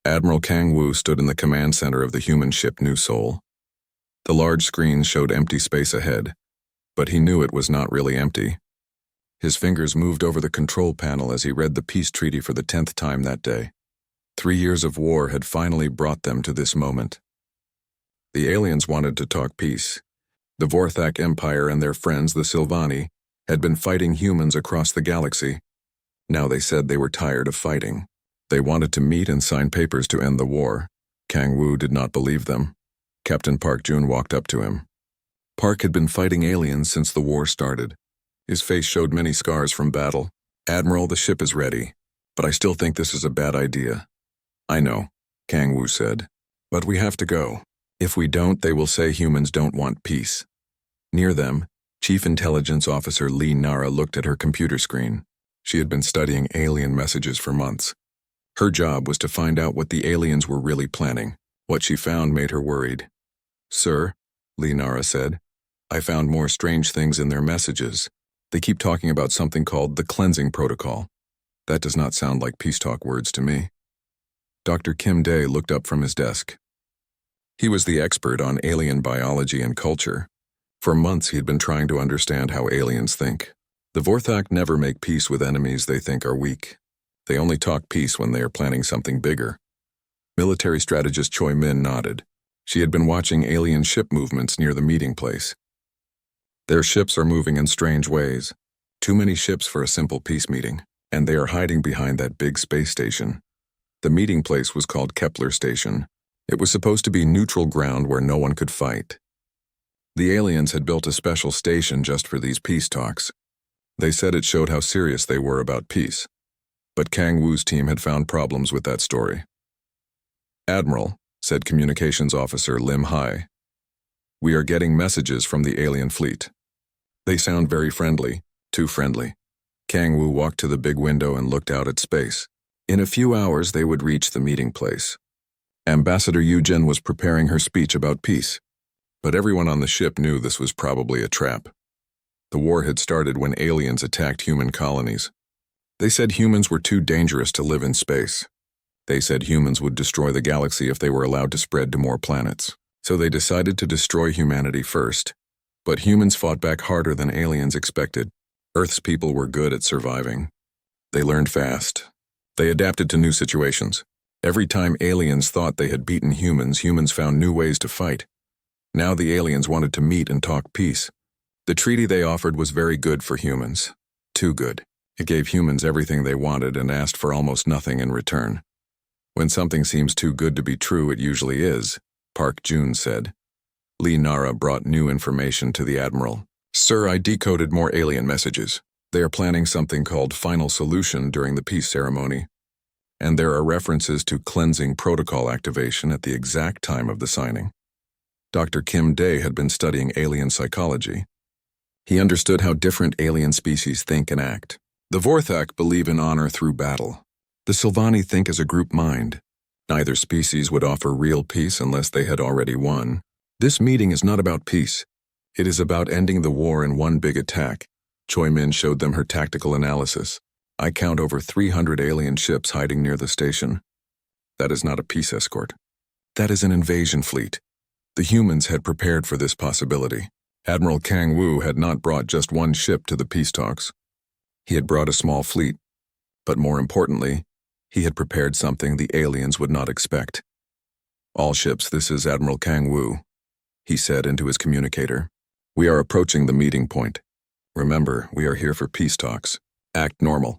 Admiral Kang Wu stood in the command center of the human ship New Seoul. The large screen showed empty space ahead, but he knew it was not really empty. His fingers moved over the control panel as he read the peace treaty for the 10th time that day. 3 years of war had finally brought them to this moment. The aliens wanted to talk peace. The Vorthak Empire and their friends, the Silvani, had been fighting humans across the galaxy. Now they said they were tired of fighting. They wanted to meet and sign papers to end the war. Kang Wu did not believe them. Captain Park Jun walked up to him. Park had been fighting aliens since the war started. His face showed many scars from battle. "Admiral, the ship is ready, but I still think this is a bad idea." "I know," Kang Wu said, "but we have to go. If we don't, they will say humans don't want peace." Near them, Chief Intelligence Officer Lee Nara looked at her computer screen. She had been studying alien messages for months. Her job was to find out what the aliens were really planning. What she found made her worried. "Sir," Lee Nara said, "I found more strange things in their messages. They keep talking about something called the cleansing protocol. That does not sound like peace talk words to me." Dr. Kim Dae looked up from his desk. He was the expert on alien biology and culture. For months he had been trying to understand how aliens think. The Vorthak never make peace with enemies they think are weak. They only talk peace when they are planning something bigger. Military strategist Choi Min nodded. She had been watching alien ship movements near the meeting place. Their ships are moving in strange ways. Too many ships for a simple peace meeting, and they are hiding behind that big space station. The meeting place was called Kepler Station. It was supposed to be neutral ground where no one could fight. The aliens had built a special station just for these peace talks. They said it showed how serious they were about peace. But Kang Wu's team had found problems with that story. "Admiral," said Communications Officer Lim Hai, "we are getting messages from the alien fleet. They sound very friendly, too friendly." Kang Wu walked to the big window and looked out at space. In a few hours they would reach the meeting place. Ambassador Yu Jin was preparing her speech about peace. But everyone on the ship knew this was probably a trap. The war had started when aliens attacked human colonies. They said humans were too dangerous to live in space. They said humans would destroy the galaxy if they were allowed to spread to more planets. So they decided to destroy humanity first. But humans fought back harder than aliens expected. Earth's people were good at surviving. They learned fast. They adapted to new situations. Every time aliens thought they had beaten humans, humans found new ways to fight. Now the aliens wanted to meet and talk peace. The treaty they offered was very good for humans. Too good. It gave humans everything they wanted and asked for almost nothing in return. "When something seems too good to be true, it usually is," Park Jun said. Lee Nara brought new information to the Admiral. "Sir, I decoded more alien messages. They are planning something called Final Solution during the peace ceremony. And there are references to cleansing protocol activation at the exact time of the signing." Dr. Kim Dae had been studying alien psychology. He understood how different alien species think and act. The Vorthak believe in honor through battle. The Silvani think as a group mind. Neither species would offer real peace unless they had already won. This meeting is not about peace. It is about ending the war in one big attack. Choi Min showed them her tactical analysis. "I count over 300 alien ships hiding near the station. That is not a peace escort. That is an invasion fleet." The humans had prepared for this possibility. Admiral Kang Wu had not brought just one ship to the peace talks. He had brought a small fleet. But more importantly, he had prepared something the aliens would not expect. "All ships, this is Admiral Kang Wu," he said into his communicator. "We are approaching the meeting point. Remember, we are here for peace talks. Act normal.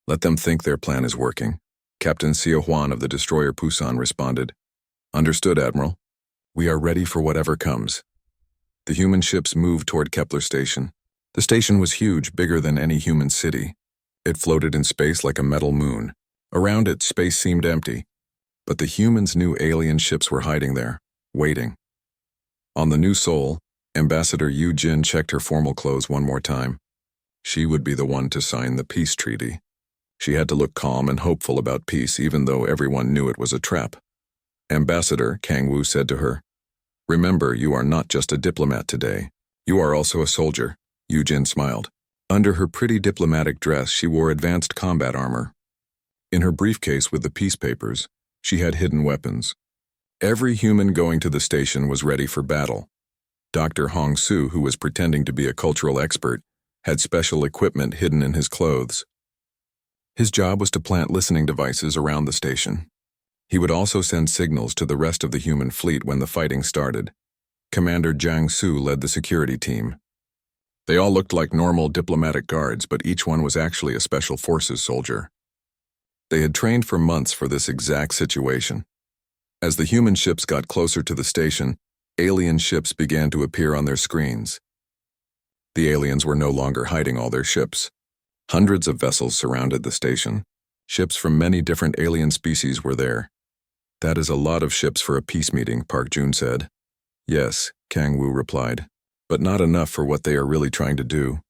Let them think their plan is working." Captain Seo Hwan of the destroyer Pusan responded. "Understood, Admiral. We are ready for whatever comes." The human ships moved toward Kepler Station. The station was huge, bigger than any human city. It floated in space like a metal moon. Around it, space seemed empty. But the humans knew alien ships were hiding there, waiting. On the New Seoul, Ambassador Yu Jin checked her formal clothes one more time. She would be the one to sign the peace treaty. She had to look calm and hopeful about peace even though everyone knew it was a trap. "Ambassador," Kang Wu said to her, "remember, you are not just a diplomat today. You are also a soldier." Yu Jin smiled. Under her pretty diplomatic dress, she wore advanced combat armor. In her briefcase with the peace papers, She had hidden weapons. Every human going to the station was ready for battle. Dr. Hong Su, who was pretending to be a cultural expert, had special equipment hidden in his clothes. His job was to plant listening devices around the station. He would also send signals to the rest of the human fleet when the fighting started. Commander Jiang Su led the security team. They all looked like normal diplomatic guards, but each one was actually a special forces soldier. They had trained for months for this exact situation. As the human ships got closer to the station, alien ships began to appear on their screens. The aliens were no longer hiding all their ships. Hundreds of vessels surrounded the station. Ships from many different alien species were there. "That is a lot of ships for a peace meeting," Park Jun said. "Yes," Kang Wu replied, "but not enough for what they are really trying to do."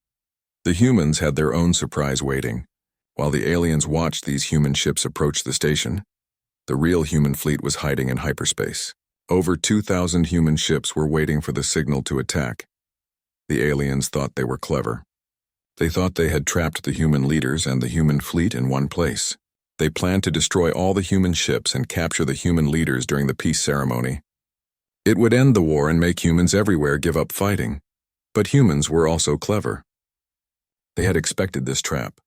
The humans had their own surprise waiting. While the aliens watched these human ships approach the station, the real human fleet was hiding in hyperspace. Over 2,000 human ships were waiting for the signal to attack. The aliens thought they were clever. They thought they had trapped the human leaders and the human fleet in one place. They planned to destroy all the human ships and capture the human leaders during the peace ceremony. It would end the war and make humans everywhere give up fighting. But humans were also clever. They had expected this trap.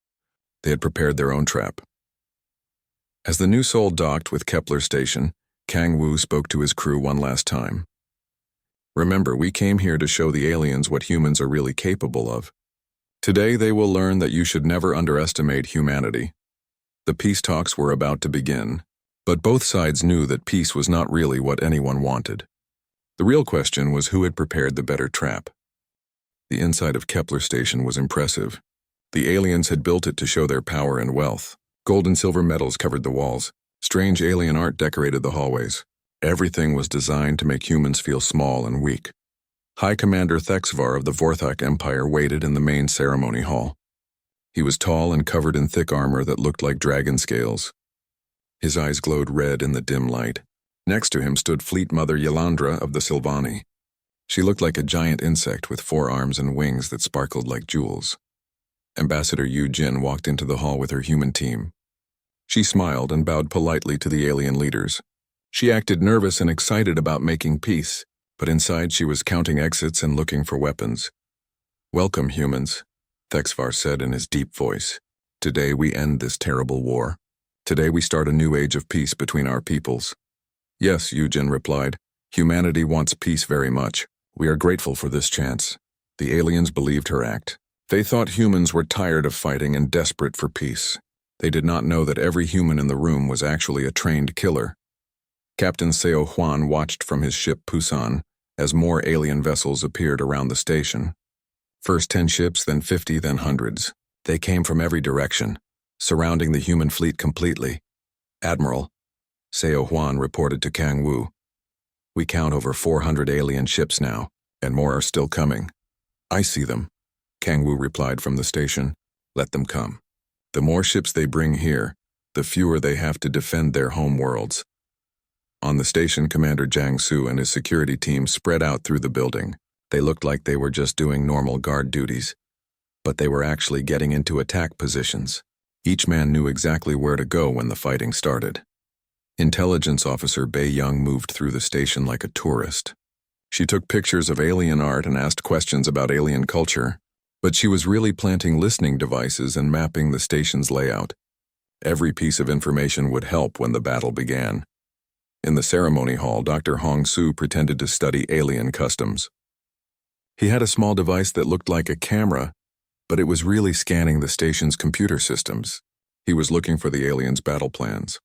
They had prepared their own trap. As the new Sol docked with Kepler Station, Kang Wu spoke to his crew one last time. "Remember, we came here to show the aliens what humans are really capable of. Today they will learn that you should never underestimate humanity." The peace talks were about to begin, but both sides knew that peace was not really what anyone wanted. The real question was who had prepared the better trap. The inside of Kepler Station was impressive. The aliens had built it to show their power and wealth. Gold and silver medals covered the walls. Strange alien art decorated the hallways. Everything was designed to make humans feel small and weak. High Commander Thexvar of the Vorthok Empire waited in the main ceremony hall. He was tall and covered in thick armor that looked like dragon scales. His eyes glowed red in the dim light. Next to him stood Fleet Mother Yelandra of the Sylvani. She looked like a giant insect with 4 arms and wings that sparkled like jewels. Ambassador Yu Jin walked into the hall with her human team. She smiled and bowed politely to the alien leaders. She acted nervous and excited about making peace, but inside she was counting exits and looking for weapons. "Welcome, humans," Thexvar said in his deep voice. "Today we end this terrible war. Today we start a new age of peace between our peoples." "Yes," Yu Jin replied. "Humanity wants peace very much. We are grateful for this chance." The aliens believed her act. They thought humans were tired of fighting and desperate for peace. They did not know that every human in the room was actually a trained killer. Captain Seo Huan watched from his ship Pusan as more alien vessels appeared around the station. First 10 ships, then 50, then hundreds. They came from every direction, surrounding the human fleet completely. "Admiral," Seo Huan reported to Kang Wu, "we count over 400 alien ships now, and more are still coming." "I see them," Kang Wu replied from the station. "Let them come. The more ships they bring here, the fewer they have to defend their home worlds." On the station, Commander Jiang Su and his security team spread out through the building. They looked like they were just doing normal guard duties, but they were actually getting into attack positions. Each man knew exactly where to go when the fighting started. Intelligence Officer Bei Young moved through the station like a tourist. She took pictures of alien art and asked questions about alien culture, but she was really planting listening devices and mapping the station's layout. Every piece of information would help when the battle began. In the ceremony hall, Dr. Hong Su pretended to study alien customs. He had a small device that looked like a camera, but it was really scanning the station's computer systems. He was looking for the aliens' battle plans.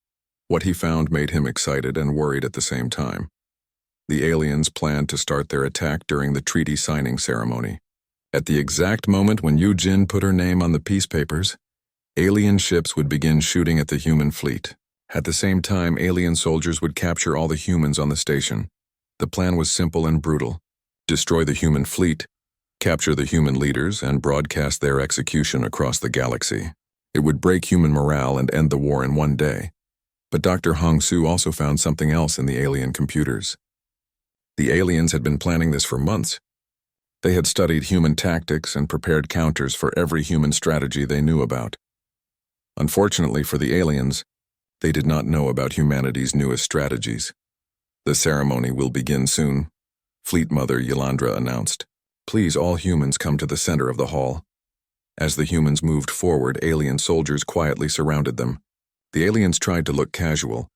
What he found made him excited and worried at the same time. The aliens planned to start their attack during the treaty signing ceremony. At the exact moment when Yu Jin put her name on the peace papers, alien ships would begin shooting at the human fleet. At the same time, alien soldiers would capture all the humans on the station. The plan was simple and brutal. Destroy the human fleet, capture the human leaders, and broadcast their execution across the galaxy. It would break human morale and end the war in one day. But Dr. Hong Su also found something else in the alien computers. The aliens had been planning this for months. They had studied human tactics and prepared counters for every human strategy they knew about. Unfortunately for the aliens, They did not know about humanity's newest strategies. The ceremony will begin soon, Fleet Mother Ylandra announced. Please all humans come to the center of the hall. As the humans moved forward, alien soldiers quietly surrounded them. The aliens tried to look casual,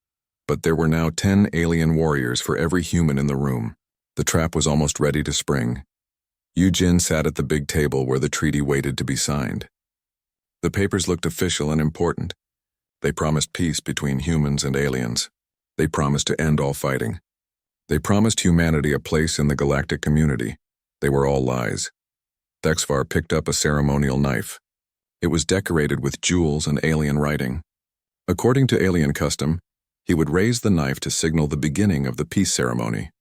but there were now 10 alien warriors for every human in the room. The trap was almost ready to spring. Yujin sat at the big table where the treaty waited to be signed. The papers looked official and important. They promised peace between humans and aliens. They promised to end all fighting. They promised humanity a place in the galactic community. They were all lies. Thexvar picked up a ceremonial knife. It was decorated with jewels and alien writing. According to alien custom, he would raise the knife to signal the beginning of the peace ceremony.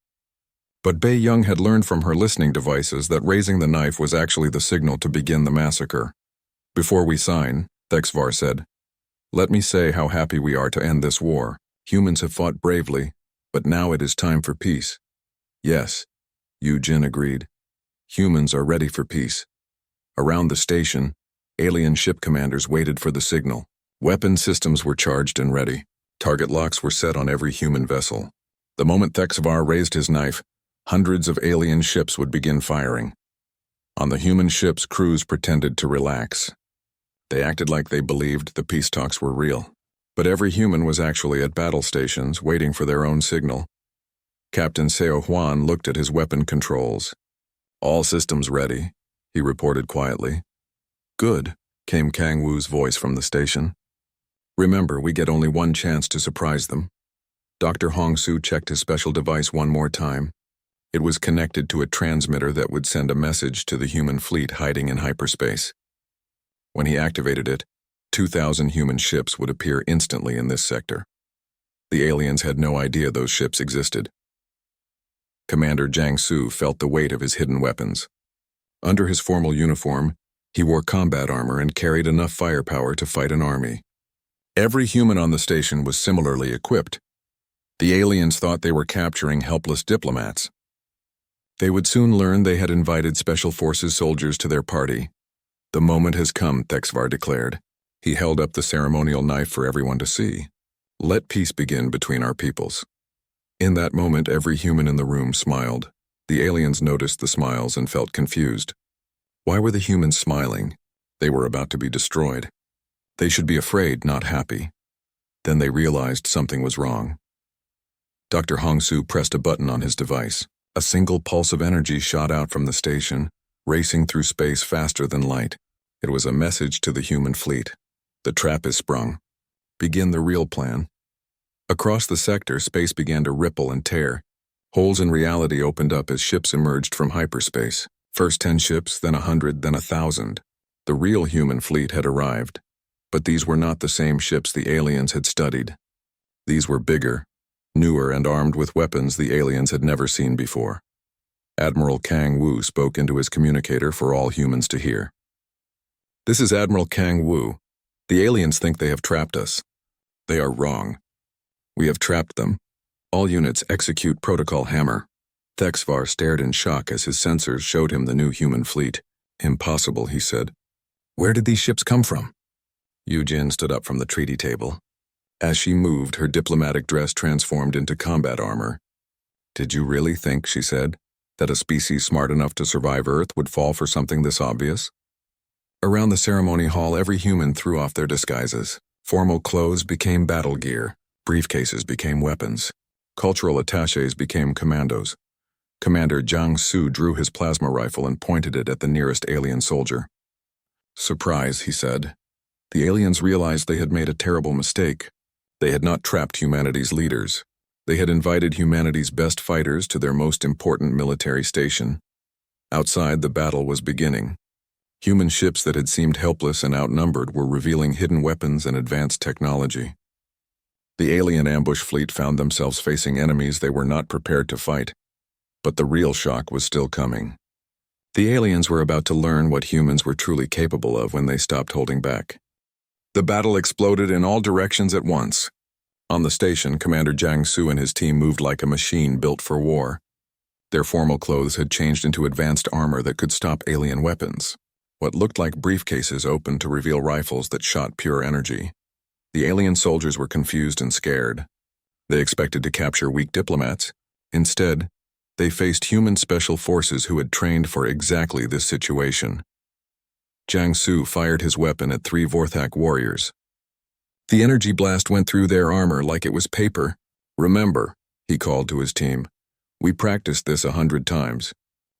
But Bei Young had learned from her listening devices that raising the knife was actually the signal to begin the massacre. Before we sign, Thexvar said, let me say how happy we are to end this war. Humans have fought bravely, but now it is time for peace. Yes, Yujin agreed. Humans are ready for peace. Around the station, alien ship commanders waited for the signal. Weapon systems were charged and ready. Target locks were set on every human vessel. The moment Thexvar raised his knife, hundreds of alien ships would begin firing. On the human ships, crews pretended to relax. They acted like they believed the peace talks were real. But every human was actually at battle stations, waiting for their own signal. Captain Seo Huan looked at his weapon controls. All systems ready, he reported quietly. Good, came Kang Wu's voice from the station. Remember, we get only one chance to surprise them. Dr. Hongsu checked his special device one more time. It was connected to a transmitter that would send a message to the human fleet hiding in hyperspace. When he activated it, 2,000 human ships would appear instantly in this sector. The aliens had no idea those ships existed. Commander Jiang Su felt the weight of his hidden weapons. Under his formal uniform, he wore combat armor and carried enough firepower to fight an army. Every human on the station was similarly equipped. The aliens thought they were capturing helpless diplomats. They would soon learn they had invited Special Forces soldiers to their party. The moment has come, Thexvar declared. He held up the ceremonial knife for everyone to see. Let peace begin between our peoples. In that moment, every human in the room smiled. The aliens noticed the smiles and felt confused. Why were the humans smiling? They were about to be destroyed. They should be afraid, not happy. Then they realized something was wrong. Dr. Hongsu pressed a button on his device. A single pulse of energy shot out from the station, racing through space faster than light. It was a message to the human fleet. The trap is sprung. Begin the real plan. Across the sector, space began to ripple and tear. Holes in reality opened up as ships emerged from hyperspace. First 10 ships, then 100, then 1,000. The real human fleet had arrived. But these were not the same ships the aliens had studied. These were bigger, newer, and armed with weapons the aliens had never seen before. Admiral Kang Wu spoke into his communicator for all humans to hear. This is Admiral Kang Wu. The aliens think they have trapped us. They are wrong. We have trapped them. All units execute Protocol Hammer. Thexvar stared in shock as his sensors showed him the new human fleet. Impossible, he said. Where did these ships come from? Yujin stood up from the treaty table. As she moved, her diplomatic dress transformed into combat armor. Did you really think, she said, that a species smart enough to survive Earth would fall for something this obvious? Around the ceremony hall, every human threw off their disguises. Formal clothes became battle gear. Briefcases became weapons. Cultural attachés became commandos. Commander Jiang Su drew his plasma rifle and pointed it at the nearest alien soldier. Surprise, he said. The aliens realized they had made a terrible mistake. They had not trapped humanity's leaders. They had invited humanity's best fighters to their most important military station. Outside, the battle was beginning. Human ships that had seemed helpless and outnumbered were revealing hidden weapons and advanced technology. The alien ambush fleet found themselves facing enemies they were not prepared to fight. But the real shock was still coming. The aliens were about to learn what humans were truly capable of when they stopped holding back. The battle exploded in all directions at once. On the station, Commander Jiang Su and his team moved like a machine built for war. Their formal clothes had changed into advanced armor that could stop alien weapons. What looked like briefcases opened to reveal rifles that shot pure energy. The alien soldiers were confused and scared. They expected to capture weak diplomats. Instead, they faced human special forces who had trained for exactly this situation. Jiang Su fired his weapon at 3 Vorthak warriors. The energy blast went through their armor like it was paper. "Remember," he called to his team, "we practiced this 100 times.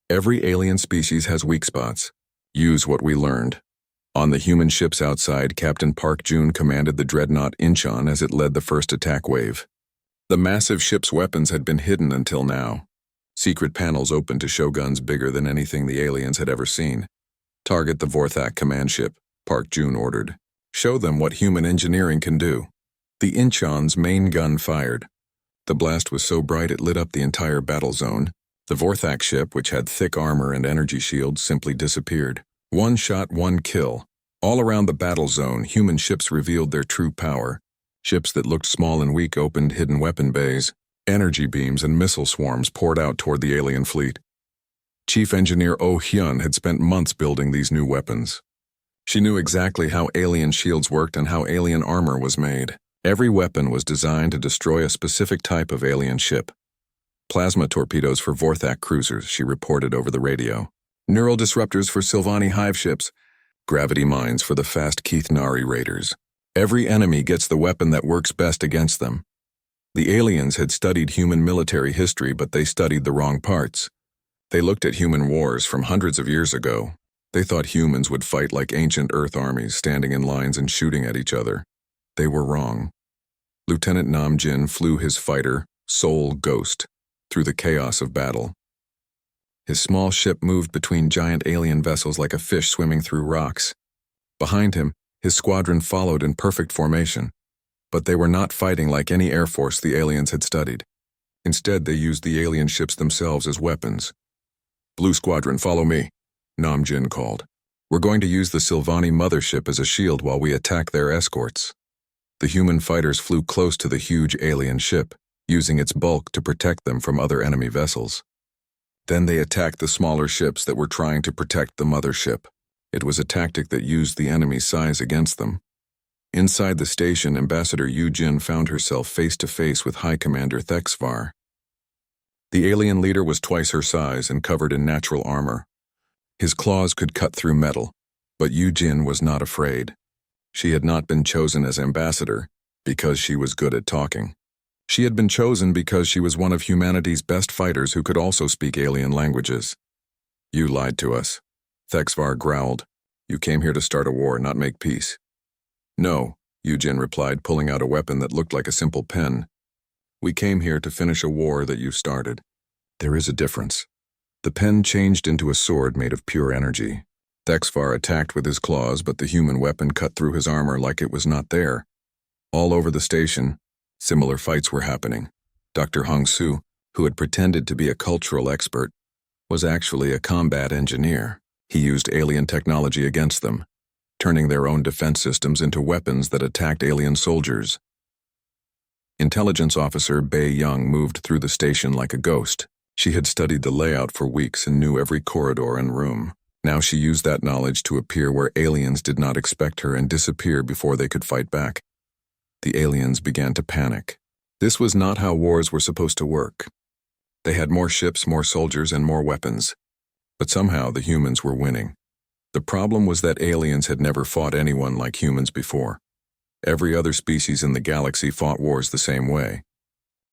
Every alien species has weak spots. Use what we learned." On the human ships outside, Captain Park Jun commanded the dreadnought Incheon as it led the first attack wave. The massive ship's weapons had been hidden until now. Secret panels opened to show guns bigger than anything the aliens had ever seen. "Target the Vorthak command ship," Park Jun ordered. "Show them what human engineering can do." The Incheon's main gun fired. The blast was so bright it lit up the entire battle zone. The Vorthak ship, which had thick armor and energy shields, simply disappeared. One shot, one kill. All around the battle zone, human ships revealed their true power. Ships that looked small and weak opened hidden weapon bays. Energy beams and missile swarms poured out toward the alien fleet. Chief Engineer Oh Hyun had spent months building these new weapons. She knew exactly how alien shields worked and how alien armor was made. Every weapon was designed to destroy a specific type of alien ship. "Plasma torpedoes for Vorthak cruisers," she reported over the radio. "Neural disruptors for Sylvani hive ships. Gravity mines for the fast Keith Nari raiders. Every enemy gets the weapon that works best against them." The aliens had studied human military history, but they studied the wrong parts. They looked at human wars from hundreds of years ago. They thought humans would fight like ancient Earth armies, standing in lines and shooting at each other. They were wrong. Lieutenant Nam Jin flew his fighter, Soul Ghost, through the chaos of battle. His small ship moved between giant alien vessels like a fish swimming through rocks. Behind him, his squadron followed in perfect formation. But they were not fighting like any air force the aliens had studied. Instead, they used the alien ships themselves as weapons. "Blue Squadron, follow me," Nam Jin called. "We're going to use the Sylvani mothership as a shield while we attack their escorts." The human fighters flew close to the huge alien ship, using its bulk to protect them from other enemy vessels. Then they attacked the smaller ships that were trying to protect the mothership. It was a tactic that used the enemy's size against them. Inside the station, Ambassador Yu Jin found herself face-to-face with High Commander Thexvar. The alien leader was twice her size and covered in natural armor. His claws could cut through metal, but Yu Jin was not afraid. She had not been chosen as ambassador because she was good at talking. She had been chosen because she was one of humanity's best fighters who could also speak alien languages. "You lied to us," Thexvar growled. "You came here to start a war, not make peace." "No," Yu Jin replied, pulling out a weapon that looked like a simple pen. "We came here to finish a war that you started. There is a difference." The pen changed into a sword made of pure energy. Thexvar attacked with his claws, but the human weapon cut through his armor like it was not there. All over the station, similar fights were happening. Dr. Hong Su, who had pretended to be a cultural expert, was actually a combat engineer. He used alien technology against them, turning their own defense systems into weapons that attacked alien soldiers. Intelligence Officer Bei Young moved through the station like a ghost. She had studied the layout for weeks and knew every corridor and room. Now she used that knowledge to appear where aliens did not expect her and disappear before they could fight back. The aliens began to panic. This was not how wars were supposed to work. They had more ships, more soldiers, and more weapons. But somehow the humans were winning. The problem was that aliens had never fought anyone like humans before. Every other species in the galaxy fought wars the same way.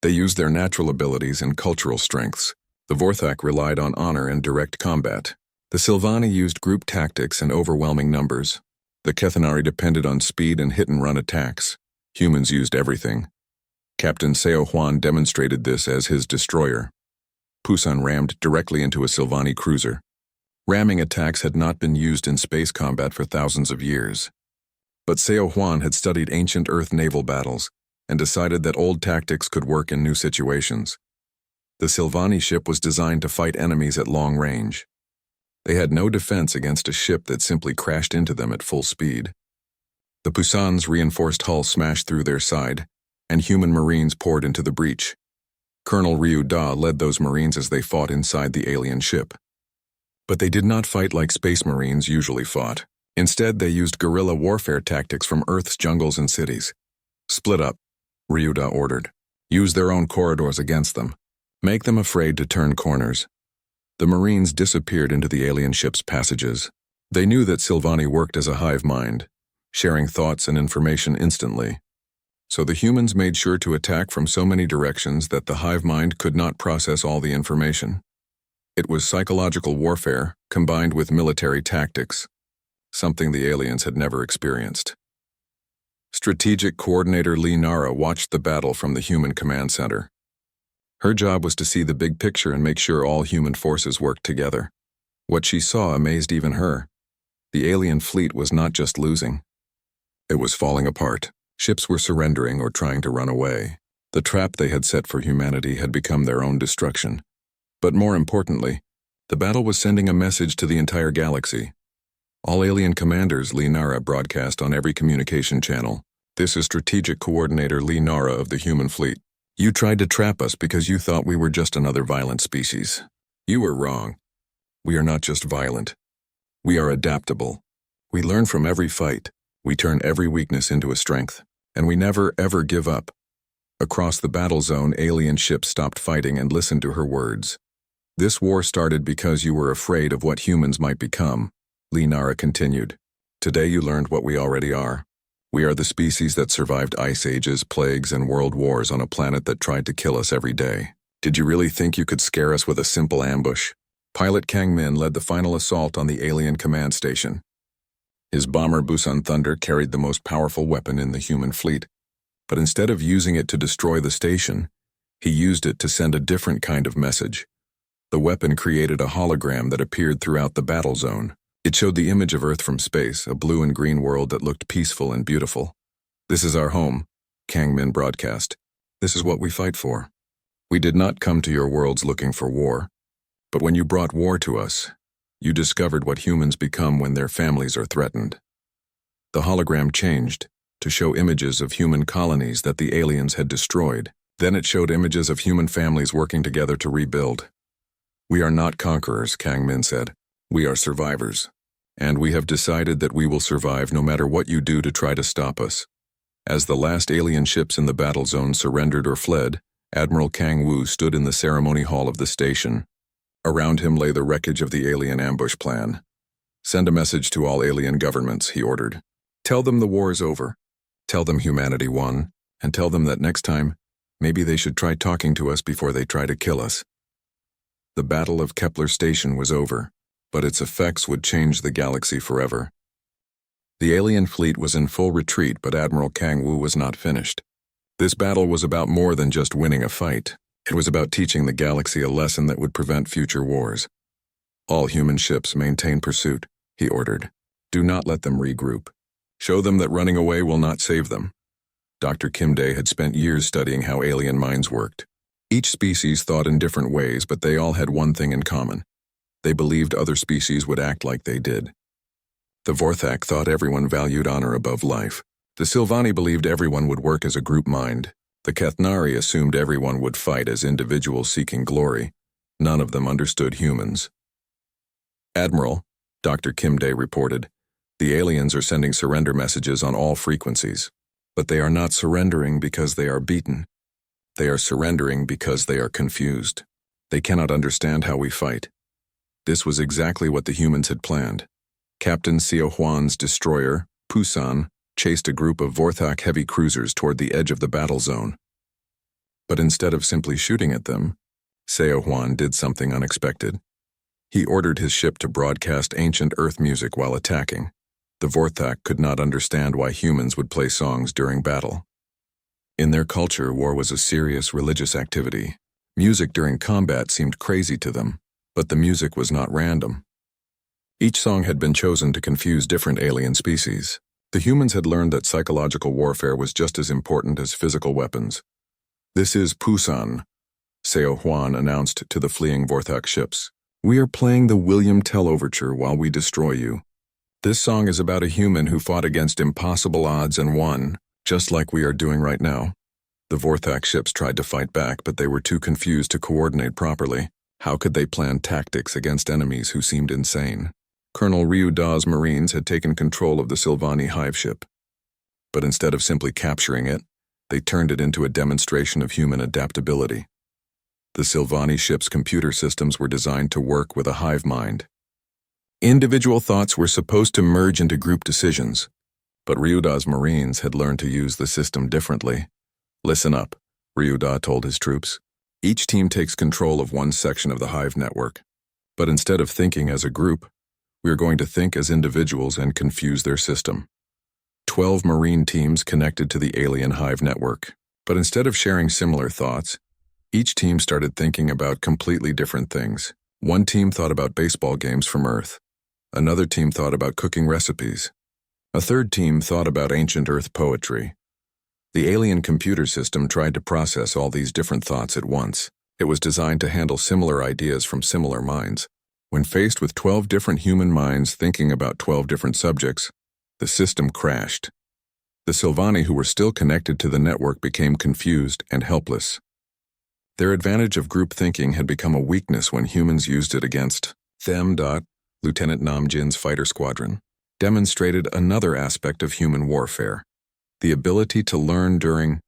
They used their natural abilities and cultural strengths. The Vorthak relied on honor and direct combat. The Sylvani used group tactics and overwhelming numbers. The Kethanari depended on speed and hit-and-run attacks. Humans used everything. Captain Seo Huan demonstrated this as his destroyer. Pusan rammed directly into a Sylvani cruiser. Ramming attacks had not been used in space combat for thousands of years. But Seo Huan had studied ancient Earth naval battles and decided that old tactics could work in new situations. The Sylvani ship was designed to fight enemies at long range. They had no defense against a ship that simply crashed into them at full speed. The Pusan's reinforced hull smashed through their side, and human Marines poured into the breach. Colonel Ryu Da led those Marines as they fought inside the alien ship. But they did not fight like Space Marines usually fought. Instead, they used guerrilla warfare tactics from Earth's jungles and cities. Split up, Ryuda ordered. Use their own corridors against them. Make them afraid to turn corners. The Marines disappeared into the alien ship's passages. They knew that Silvani worked as a hive mind, sharing thoughts and information instantly. So the humans made sure to attack from so many directions that the hive mind could not process all the information. It was psychological warfare combined with military tactics, something the aliens had never experienced. Strategic Coordinator Lee Nara watched the battle from the human command center. Her job was to see the big picture and make sure all human forces worked together. What she saw amazed even her. The alien fleet was not just losing. It was falling apart. Ships were surrendering or trying to run away. The trap they had set for humanity had become their own destruction. But more importantly, the battle was sending a message to the entire galaxy. All alien commanders, Lee Nara broadcast on every communication channel. This is Strategic Coordinator Lee Nara of the human fleet. You tried to trap us because you thought we were just another violent species. You were wrong. We are not just violent. We are adaptable. We learn from every fight. We turn every weakness into a strength. And we never, ever give up. Across the battle zone, alien ships stopped fighting and listened to her words. This war started because you were afraid of what humans might become, Lee Nara continued. Today you learned what we already are. We are the species that survived ice ages, plagues, and world wars on a planet that tried to kill us every day. Did you really think you could scare us with a simple ambush? Pilot Kang Min led the final assault on the alien command station. His bomber Busan Thunder carried the most powerful weapon in the human fleet, but instead of using it to destroy the station, he used it to send a different kind of message. The weapon created a hologram that appeared throughout the battle zone. It showed the image of Earth from space, a blue and green world that looked peaceful and beautiful. This is our home, Kang Min broadcast. This is what we fight for. We did not come to your worlds looking for war, but when you brought war to us, you discovered what humans become when their families are threatened. The hologram changed to show images of human colonies that the aliens had destroyed. Then it showed images of human families working together to rebuild. We are not conquerors, Kang Min said. We are survivors. And we have decided that we will survive no matter what you do to try to stop us. As the last alien ships in the battle zone surrendered or fled, Admiral Kang Wu stood in the ceremony hall of the station. Around him lay the wreckage of the alien ambush plan. Send a message to all alien governments, he ordered. Tell them the war is over. Tell them humanity won, and tell them that next time, maybe they should try talking to us before they try to kill us. The Battle of Kepler Station was over, but its effects would change the galaxy forever. The alien fleet was in full retreat, but Admiral Kang Wu was not finished. This battle was about more than just winning a fight. It was about teaching the galaxy a lesson that would prevent future wars. All human ships maintain pursuit, he ordered. Do not let them regroup. Show them that running away will not save them. Dr. Kim Dae had spent years studying how alien minds worked. Each species thought in different ways, but they all had one thing in common. They believed other species would act like they did. The Vorthak thought everyone valued honor above life. The Silvani believed everyone would work as a group mind. The Kathnari assumed everyone would fight as individuals seeking glory. None of them understood humans. Admiral, Dr. Kim Dae reported, the aliens are sending surrender messages on all frequencies. But they are not surrendering because they are beaten. They are surrendering because they are confused. They cannot understand how we fight. This was exactly what the humans had planned. Captain Seo Hwan's destroyer, Pusan, chased a group of Vorthak heavy cruisers toward the edge of the battle zone. But instead of simply shooting at them, Seo Hwan did something unexpected. He ordered his ship to broadcast ancient Earth music while attacking. The Vorthak could not understand why humans would play songs during battle. In their culture, war was a serious religious activity. Music during combat seemed crazy to them, but the music was not random. Each song had been chosen to confuse different alien species. The humans had learned that psychological warfare was just as important as physical weapons. This is Pusan, Seo Hwan announced to the fleeing Vorthak ships. We are playing the William Tell Overture while we destroy you. This song is about a human who fought against impossible odds and won, just like we are doing right now. The Vorthak ships tried to fight back, but they were too confused to coordinate properly. How could they plan tactics against enemies who seemed insane? Colonel Ryu Da's Marines had taken control of the Silvani hive ship. But instead of simply capturing it, They turned it into a demonstration of human adaptability. The Silvani ship's computer systems were designed to work with a hive mind. Individual thoughts were supposed to merge into group decisions, but Ryuda's Marines had learned to use the system differently. "Listen up," Ryuda told his troops. "Each team takes control of one section of the hive network, but instead of thinking as a group, we are going to think as individuals and confuse their system." 12 Marine teams connected to the alien hive network, but instead of sharing similar thoughts, each team started thinking about completely different things. One team thought about baseball games from Earth. Another team thought about cooking recipes. A third team thought about ancient Earth poetry. The alien computer system tried to process all these different thoughts at once. It was designed to handle similar ideas from similar minds. When faced with 12 different human minds thinking about 12 different subjects, the system crashed. The Silvani who were still connected to the network became confused and helpless. Their advantage of group thinking had become a weakness when humans used it against them. Lieutenant Namjin's fighter squadron demonstrated another aspect of human warfare: the ability to learn during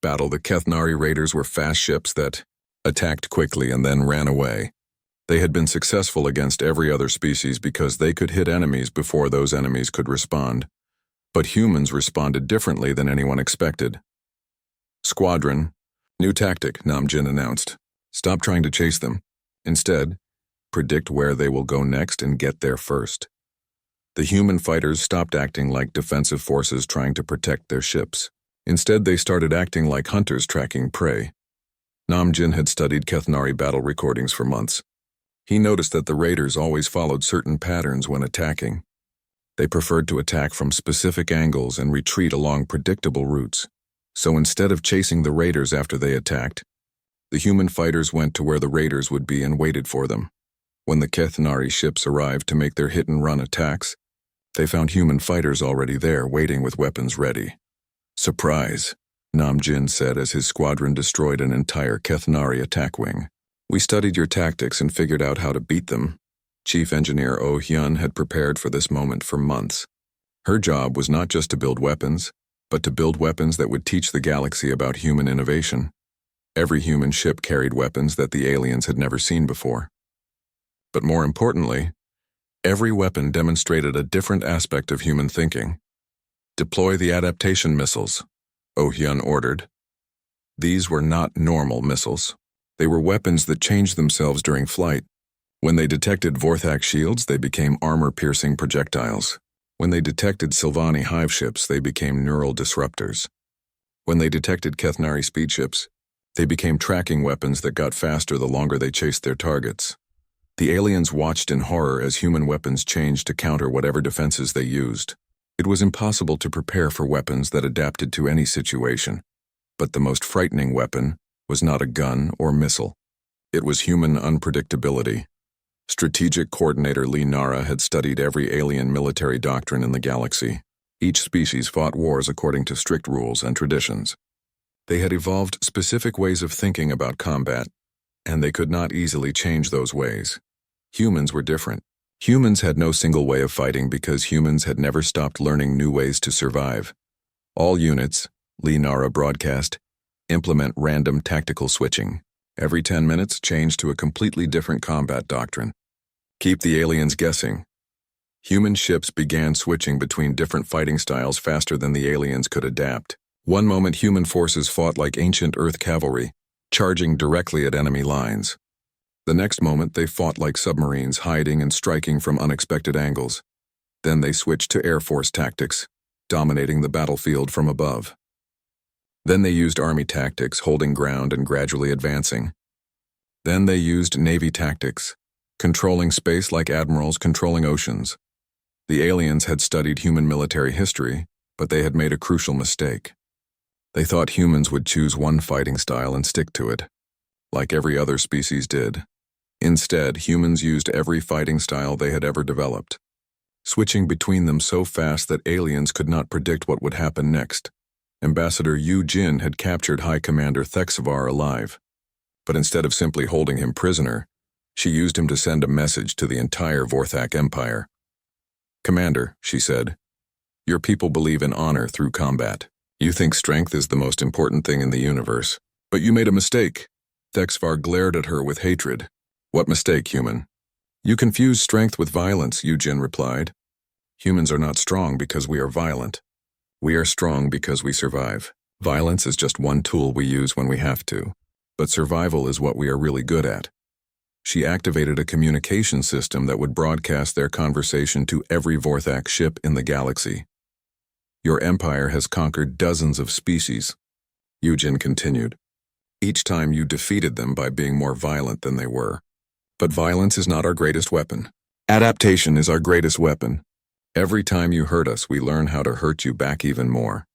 battle. The Kethnari raiders were fast ships that attacked quickly and then ran away. They had been successful against every other species because they could hit enemies before those enemies could respond. But humans responded differently than anyone expected. "Squadron, new tactic," Namjin announced. "Stop trying to chase them. Instead, predict where they will go next and get there first." The human fighters stopped acting like defensive forces trying to protect their ships. Instead, they started acting like hunters tracking prey. Namjin had studied Kethnari battle recordings for months. He noticed that the raiders always followed certain patterns when attacking. They preferred to attack from specific angles and retreat along predictable routes. So instead of chasing the raiders after they attacked, the human fighters went to where the raiders would be and waited for them. When the Kethnari ships arrived to make their hit-and-run attacks, they found human fighters already there, waiting with weapons ready. "Surprise," Namjin said as his squadron destroyed an entire Kethnari attack wing. "We studied your tactics and figured out how to beat them." Chief Engineer Oh Hyun had prepared for this moment for months. Her job was not just to build weapons, but to build weapons that would teach the galaxy about human innovation. Every human ship carried weapons that the aliens had never seen before. But more importantly, every weapon demonstrated a different aspect of human thinking. "Deploy the adaptation missiles," Oh Hyun ordered. These were not normal missiles. They were weapons that changed themselves during flight. When they detected Vorthak shields, they became armor-piercing projectiles. When they detected Silvani hive ships, they became neural disruptors. When they detected Kethnari speed ships, they became tracking weapons that got faster the longer they chased their targets. The aliens watched in horror as human weapons changed to counter whatever defenses they used. It was impossible to prepare for weapons that adapted to any situation. But the most frightening weapon was not a gun or missile. It was human unpredictability. Strategic Coordinator Lee Nara had studied every alien military doctrine in the galaxy. Each species fought wars according to strict rules and traditions. They had evolved specific ways of thinking about combat, and they could not easily change those ways. Humans were different. Humans had no single way of fighting because humans had never stopped learning new ways to survive. All units, Lee Nara broadcast, implement random tactical switching. Every 10 minutes, change to a completely different combat doctrine. Keep the aliens guessing. Human ships began switching between different fighting styles faster than the aliens could adapt. One moment human forces fought like ancient Earth cavalry, charging directly at enemy lines. The next moment they fought like submarines, hiding and striking from unexpected angles. Then they switched to Air Force tactics, dominating the battlefield from above. Then they used Army tactics, holding ground and gradually advancing. Then they used Navy tactics, controlling space like admirals controlling oceans. The aliens had studied human military history, but they had made a crucial mistake. They thought humans would choose one fighting style and stick to it, like every other species did. Instead, humans used every fighting style they had ever developed, switching between them so fast that aliens could not predict what would happen next. Ambassador Yu Jin had captured High Commander Thexavar alive, but instead of simply holding him prisoner, she used him to send a message to the entire Vorthak Empire. "Commander," she said, "your people believe in honor through combat. You think strength is the most important thing in the universe. But you made a mistake. Thexvar glared at her with hatred. What mistake, human? You confuse strength with violence, Yujin replied. Humans are not strong because we are violent. We are strong because we survive. Violence is just one tool we use when we have to. But survival is what we are really good at. She activated a communication system that would broadcast their conversation to every Vorthak ship in the galaxy. Your empire has conquered dozens of species, Yujin continued. Each time you defeated them by being more violent than they were. But violence is not our greatest weapon. Adaptation is our greatest weapon. Every time you hurt us, we learn how to hurt you back even more.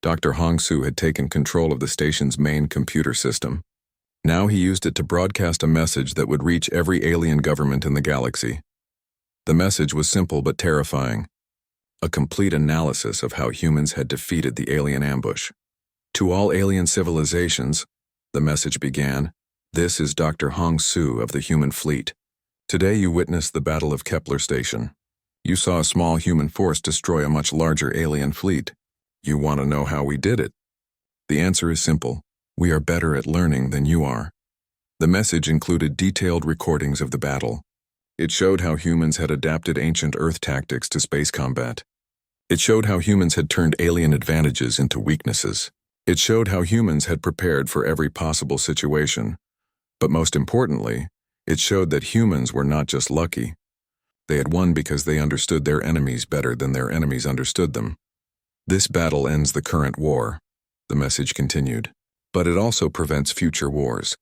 Dr. Hongsu had taken control of the station's main computer system. Now he used it to broadcast a message that would reach every alien government in the galaxy. The message was simple but terrifying. A complete analysis of how humans had defeated the alien ambush. To all alien civilizations, the message began, "This is Dr. Hongsu of the human fleet. Today you witnessed the Battle of Kepler Station. You saw a small human force destroy a much larger alien fleet. You want to know how we did it? The answer is simple. We are better at learning than you are." The message included detailed recordings of the battle. It showed how humans had adapted ancient Earth tactics to space combat. It showed how humans had turned alien advantages into weaknesses. It showed how humans had prepared for every possible situation. But most importantly, it showed that humans were not just lucky. They had won because they understood their enemies better than their enemies understood them. This battle ends the current war, the message continued. But it also prevents future wars.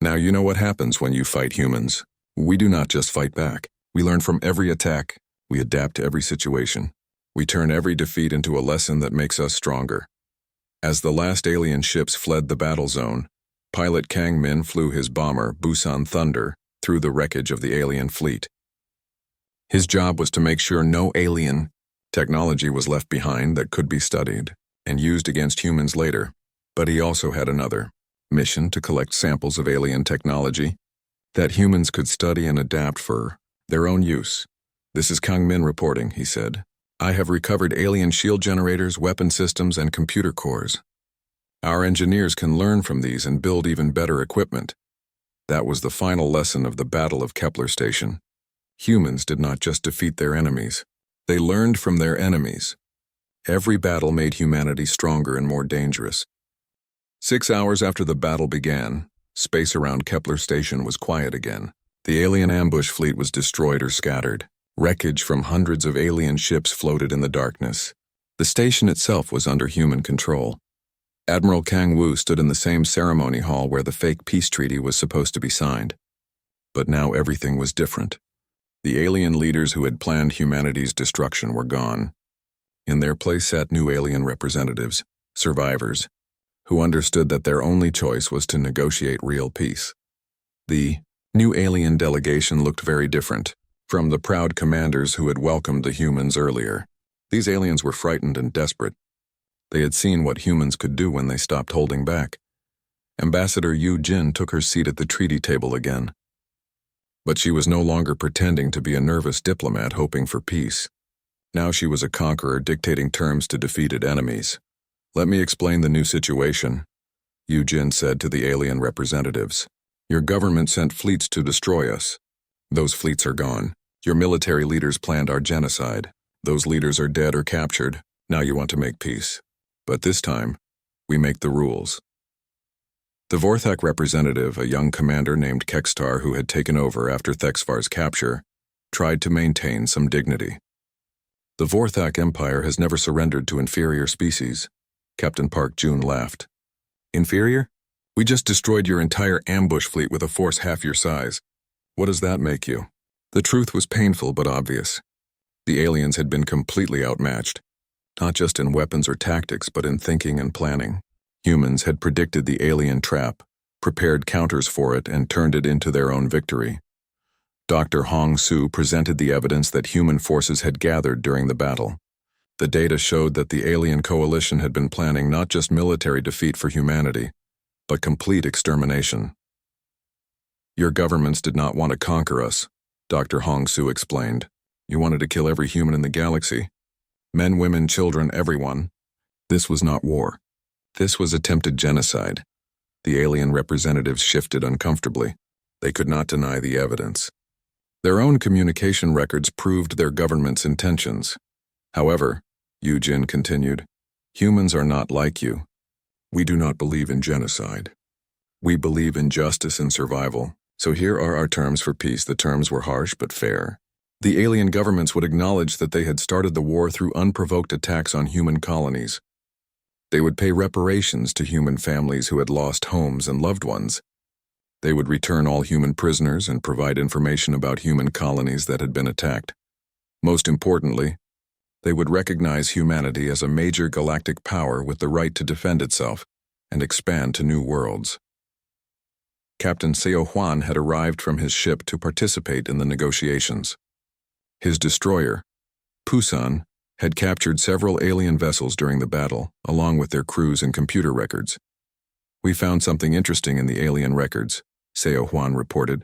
Now you know what happens when you fight humans. We do not just fight back. We learn from every attack. We adapt to every situation. We turn every defeat into a lesson that makes us stronger. As the last alien ships fled the battle zone, pilot Kang Min flew his bomber, Busan Thunder, through the wreckage of the alien fleet. His job was to make sure no alien technology was left behind that could be studied and used against humans later. But he also had another mission to collect samples of alien technology that humans could study and adapt for their own use. "This is Kang Min reporting," he said. "I have recovered alien shield generators, weapon systems, and computer cores. Our engineers can learn from these and build even better equipment." That was the final lesson of the Battle of Kepler Station. Humans did not just defeat their enemies. They learned from their enemies. Every battle made humanity stronger and more dangerous. 6 hours after the battle began, space around Kepler Station was quiet again. The alien ambush fleet was destroyed or scattered. Wreckage from hundreds of alien ships floated in the darkness. The station itself was under human control. Admiral Kang Wu stood in the same ceremony hall where the fake peace treaty was supposed to be signed. But now everything was different. The alien leaders who had planned humanity's destruction were gone. In their place sat new alien representatives, survivors, who understood that their only choice was to negotiate real peace. The new alien delegation looked very different from the proud commanders who had welcomed the humans earlier. These aliens were frightened and desperate. They had seen what humans could do when they stopped holding back. Ambassador Yu Jin took her seat at the treaty table again. But she was no longer pretending to be a nervous diplomat hoping for peace. Now she was a conqueror dictating terms to defeated enemies. "Let me explain the new situation," Yu Jin said to the alien representatives. "Your government sent fleets to destroy us. Those fleets are gone. Your military leaders planned our genocide. Those leaders are dead or captured. Now you want to make peace. But this time, we make the rules." The Vorthak representative, a young commander named Kekstar who had taken over after Thexvar's capture, tried to maintain some dignity. "The Vorthak Empire has never surrendered to inferior species," Captain Park Jun laughed. "Inferior? We just destroyed your entire ambush fleet with a force half your size. What does that make you?" The truth was painful but obvious. The aliens had been completely outmatched, not just in weapons or tactics but in thinking and planning. Humans had predicted the alien trap, prepared counters for it, and turned it into their own victory. Dr. Hong Su presented the evidence that human forces had gathered during the battle. The data showed that the alien coalition had been planning not just military defeat for humanity, but complete extermination. "Your governments did not want to conquer us," Dr. Hong Su explained. "You wanted to kill every human in the galaxy. Men, women, children, everyone. This was not war. This was attempted genocide. The alien representatives shifted uncomfortably. They could not deny the evidence. Their own communication records proved their government's intentions. However, Yu Jin continued, humans are not like you. We do not believe in genocide. We believe in justice and survival. So here are our terms for peace. The terms were harsh but fair. The alien governments would acknowledge that they had started the war through unprovoked attacks on human colonies. They would pay reparations to human families who had lost homes and loved ones. They would return all human prisoners and provide information about human colonies that had been attacked. Most importantly, they would recognize humanity as a major galactic power with the right to defend itself and expand to new worlds. Captain Seo Huan had arrived from his ship to participate in the negotiations. His destroyer, Pusan, had captured several alien vessels during the battle, along with their crews and computer records. We found something interesting in the alien records, Seo Huan reported.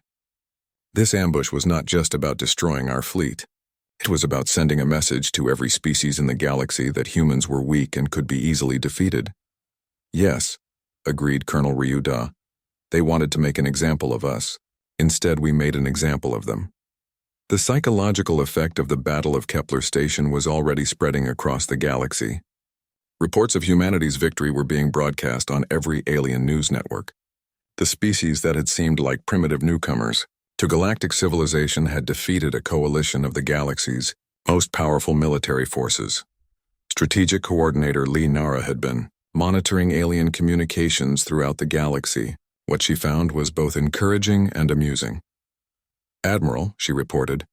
This ambush was not just about destroying our fleet. It was about sending a message to every species in the galaxy that humans were weak and could be easily defeated. Yes, agreed Colonel Ryuda. They wanted to make an example of us. Instead, we made an example of them. The psychological effect of the Battle of Kepler Station was already spreading across the galaxy. Reports of humanity's victory were being broadcast on every alien news network. The species that had seemed like primitive newcomers to galactic civilization had defeated a coalition of the galaxy's most powerful military forces. Strategic Coordinator Lee Nara had been monitoring alien communications throughout the galaxy. What she found was both encouraging and amusing. Admiral, she reported,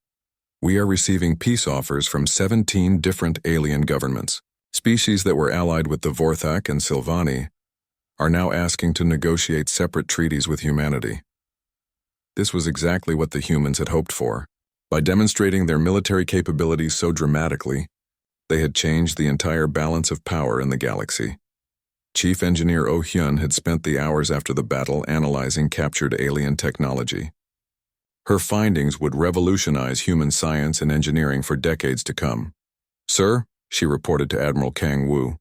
we are receiving peace offers from 17 different alien governments. Species that were allied with the Vorthak and Sylvani are now asking to negotiate separate treaties with humanity. This was exactly what the humans had hoped for. By demonstrating their military capabilities so dramatically, they had changed the entire balance of power in the galaxy. Chief Engineer Oh Hyun had spent the hours after the battle analyzing captured alien technology. Her findings would revolutionize human science and engineering for decades to come. Sir, she reported to Admiral Kang Wu,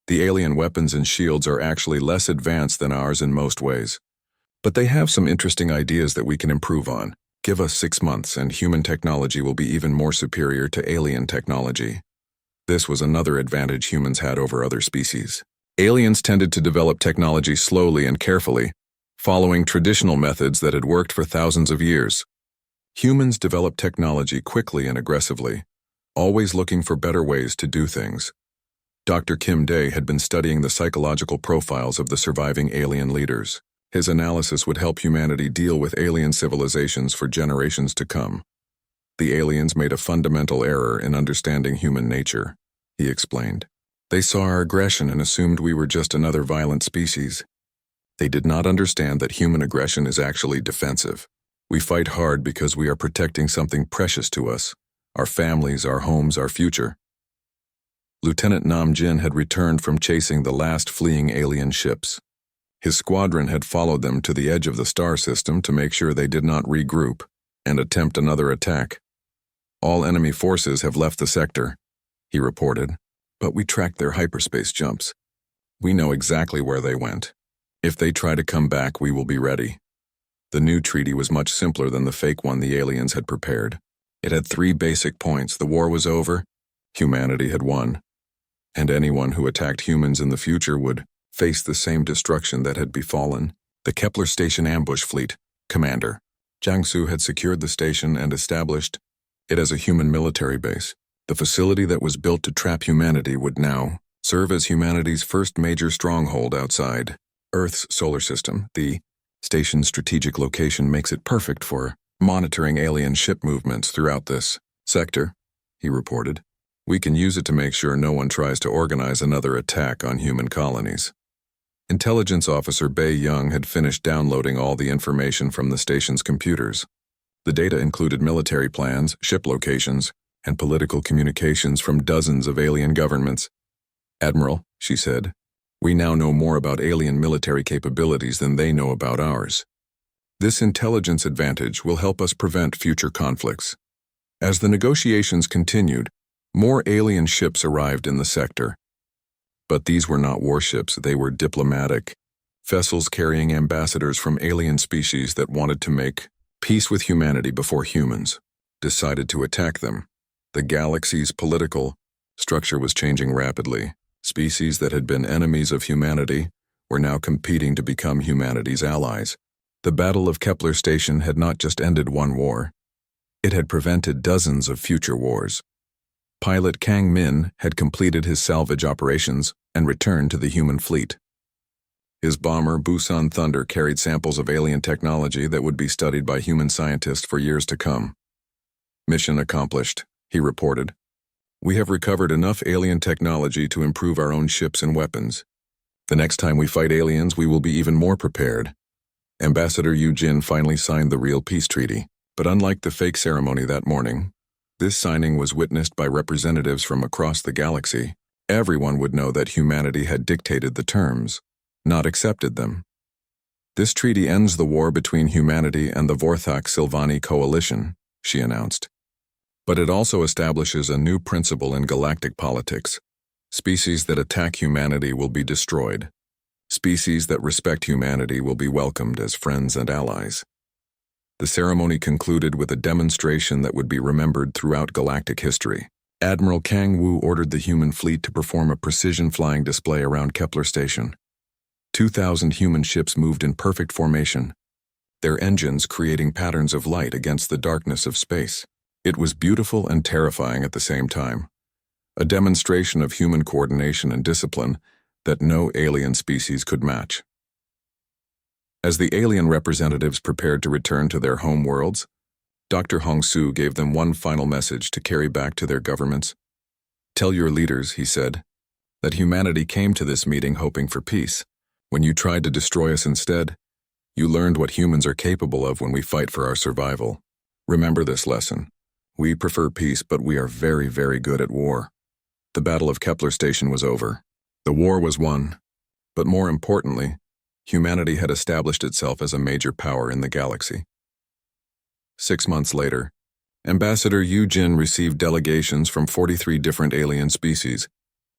the alien weapons and shields are actually less advanced than ours in most ways. But they have some interesting ideas that we can improve on. Give us 6 months and human technology will be even more superior to alien technology. This was another advantage humans had over other species. Aliens tended to develop technology slowly and carefully, following traditional methods that had worked for thousands of years. Humans developed technology quickly and aggressively, always looking for better ways to do things. Dr. Kim Dae had been studying the psychological profiles of the surviving alien leaders. His analysis would help humanity deal with alien civilizations for generations to come. The aliens made a fundamental error in understanding human nature, he explained. They saw our aggression and assumed we were just another violent species. They did not understand that human aggression is actually defensive. We fight hard because we are protecting something precious to us, our families, our homes, our future. Lieutenant Nam Jin had returned from chasing the last fleeing alien ships. His squadron had followed them to the edge of the star system to make sure they did not regroup and attempt another attack. All enemy forces have left the sector, he reported, but we tracked their hyperspace jumps. We know exactly where they went. If they try to come back, we will be ready. The new treaty was much simpler than the fake one the aliens had prepared. It had 3 basic points. The war was over, humanity had won, and anyone who attacked humans in the future would face the same destruction that had befallen the Kepler Station ambush fleet. Commander Jiangsu had secured the station and established it as a human military base. The facility that was built to trap humanity would now serve as humanity's first major stronghold outside Earth's solar system. The station's strategic location makes it perfect for monitoring alien ship movements throughout this sector, he reported. We can use it to make sure no one tries to organize another attack on human colonies. Intelligence Officer Bei Young had finished downloading all the information from the station's computers. The data included military plans, ship locations, and political communications from dozens of alien governments. Admiral, she said, we now know more about alien military capabilities than they know about ours. This intelligence advantage will help us prevent future conflicts. As the negotiations continued, more alien ships arrived in the sector. But these were not warships, they were diplomatic vessels carrying ambassadors from alien species that wanted to make peace with humanity before humans decided to attack them. The galaxy's political structure was changing rapidly. Species that had been enemies of humanity were now competing to become humanity's allies. The Battle of Kepler Station had not just ended one war. It had prevented dozens of future wars. Pilot Kang Min had completed his salvage operations and returned to the human fleet. His bomber, Busan Thunder, carried samples of alien technology that would be studied by human scientists for years to come. "Mission accomplished," he reported. "We have recovered enough alien technology to improve our own ships and weapons. The next time we fight aliens, we will be even more prepared." Ambassador Yu Jin finally signed the real peace treaty, but unlike the fake ceremony that morning, this signing was witnessed by representatives from across the galaxy. Everyone would know that humanity had dictated the terms, not accepted them. "This treaty ends the war between humanity and the Vorthak-Silvani coalition," she announced. "But it also establishes a new principle in galactic politics. Species that attack humanity will be destroyed. Species that respect humanity will be welcomed as friends and allies." The ceremony concluded with a demonstration that would be remembered throughout galactic history. Admiral Kang Wu ordered the human fleet to perform a precision flying display around Kepler Station. 2,000 human ships moved in perfect formation, their engines creating patterns of light against the darkness of space. It was beautiful and terrifying at the same time, a demonstration of human coordination and discipline that no alien species could match. As the alien representatives prepared to return to their home worlds, Dr. Hongsu gave them one final message to carry back to their governments. "Tell your leaders," he said, "that humanity came to this meeting hoping for peace. When you tried to destroy us instead, you learned what humans are capable of when we fight for our survival. Remember this lesson. We prefer peace, but we are very, very good at war." The Battle of Kepler Station was over. The war was won, but more importantly, humanity had established itself as a major power in the galaxy. 6 months later, Ambassador Yu Jin received delegations from 43 different alien species,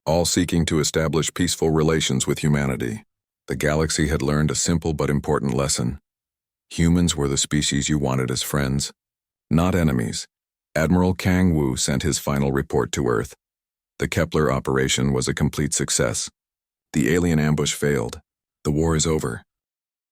all seeking to establish peaceful relations with humanity. The galaxy had learned a simple but important lesson. Humans were the species you wanted as friends, not enemies. Admiral Kang Wu sent his final report to Earth. The Kepler operation was a complete success. The alien ambush failed. The war is over.